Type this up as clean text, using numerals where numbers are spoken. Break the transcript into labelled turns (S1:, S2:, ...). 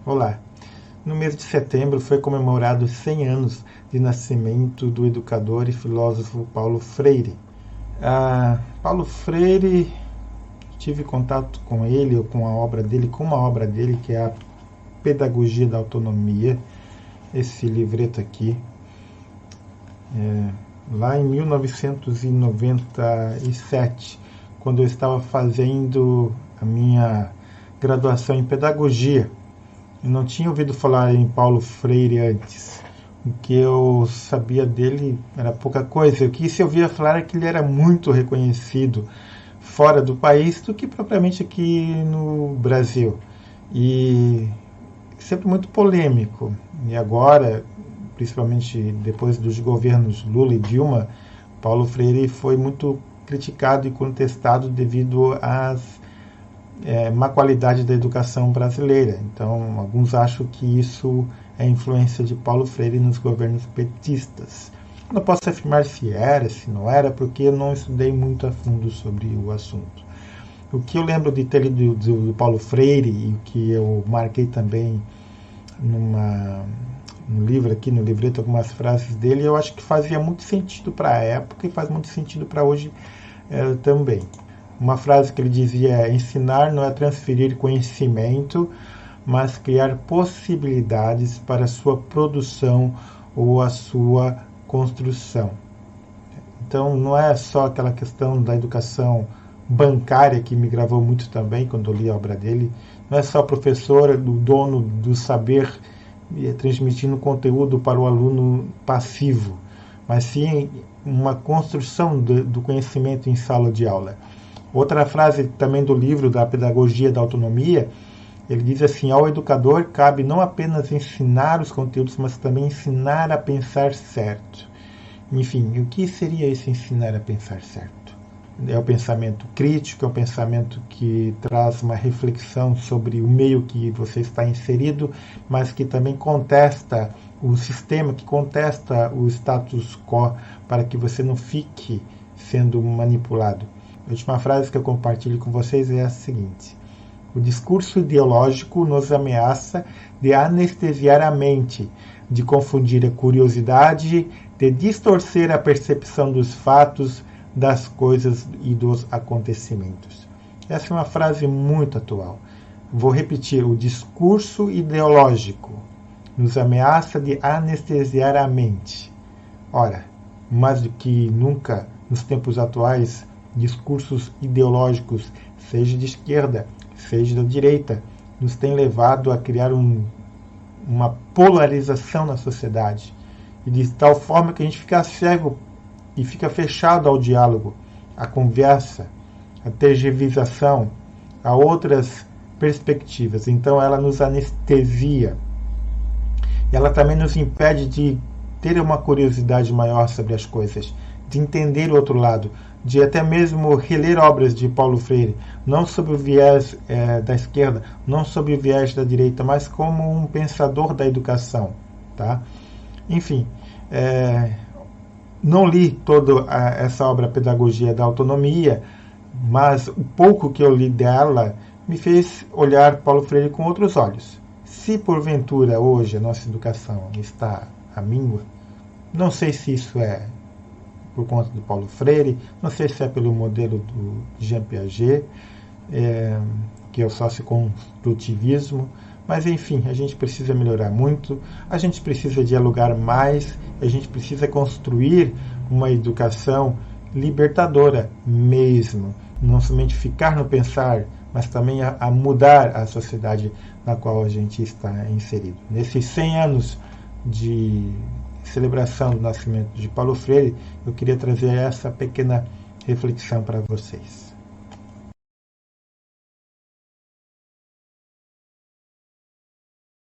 S1: Olá! No mês de setembro foi comemorado 100 anos de nascimento do educador e filósofo Paulo Freire. Paulo Freire, tive contato com ele ou com uma obra dele que é a Pedagogia da Autonomia, esse livreto aqui, lá em 1997, quando eu estava fazendo a minha graduação em Pedagogia. Eu não tinha ouvido falar em Paulo Freire antes. O que eu sabia dele era pouca coisa. O que se ouvia falar é que ele era muito reconhecido fora do país do que propriamente aqui no Brasil. E sempre muito polêmico. E agora, principalmente depois dos governos Lula e Dilma, Paulo Freire foi muito criticado e contestado devido às má qualidade da educação brasileira. Então, alguns acham que isso é influência de Paulo Freire nos governos petistas. Eu não posso afirmar se era, se não era, porque eu não estudei muito a fundo sobre o assunto. O que eu lembro de ter lido do Paulo Freire, e o que eu marquei também no livro aqui, no livreto, algumas frases dele, eu acho que fazia muito sentido para a época e faz muito sentido para hoje também. Uma frase que ele dizia é: ensinar não é transferir conhecimento, mas criar possibilidades para a sua produção ou a sua construção. Então, não é só aquela questão da educação bancária, que me gravou muito também quando eu li a obra dele. Não é só professor, o dono do saber, transmitindo conteúdo para o aluno passivo, mas sim uma construção do conhecimento em sala de aula. Outra frase também do livro da Pedagogia da Autonomia, ele diz assim: ao educador cabe não apenas ensinar os conteúdos, mas também ensinar a pensar certo. Enfim, o que seria esse ensinar a pensar certo? É o pensamento crítico, é o pensamento que traz uma reflexão sobre o meio que você está inserido, mas que também contesta o sistema, que contesta o status quo, para que você não fique sendo manipulado. A última frase que eu compartilho com vocês é a seguinte: o discurso ideológico nos ameaça de anestesiar a mente, de confundir a curiosidade, de distorcer a percepção dos fatos, das coisas e dos acontecimentos. Essa é uma frase muito atual. Vou repetir: o discurso ideológico nos ameaça de anestesiar a mente. Ora, mais do que nunca nos tempos atuais, discursos ideológicos, seja de esquerda, seja da direita, nos tem levado a criar uma polarização na sociedade, e de tal forma que a gente fica cego e fica fechado ao diálogo, à conversa, à tergiversação, a outras perspectivas. Então ela nos anestesia. Ela também nos impede de ter uma curiosidade maior sobre as coisas, de entender o outro lado, de até mesmo reler obras de Paulo Freire, não sob o viés da esquerda, não sob o viés da direita, mas como um pensador da educação. Tá? Enfim, não li toda essa obra Pedagogia da Autonomia, mas o pouco que eu li dela me fez olhar Paulo Freire com outros olhos. Se porventura hoje a nossa educação está à míngua, não sei se isso é por conta do Paulo Freire, não sei se é pelo modelo do Jean Piaget, que é o socioconstrutivismo, mas enfim, a gente precisa melhorar muito, a gente precisa dialogar mais, a gente precisa construir uma educação libertadora mesmo, não somente ficar no pensar, mas também a mudar a sociedade na qual a gente está inserido. Nesses 100 anos de celebração do nascimento de Paulo Freire, eu queria trazer essa pequena reflexão para vocês.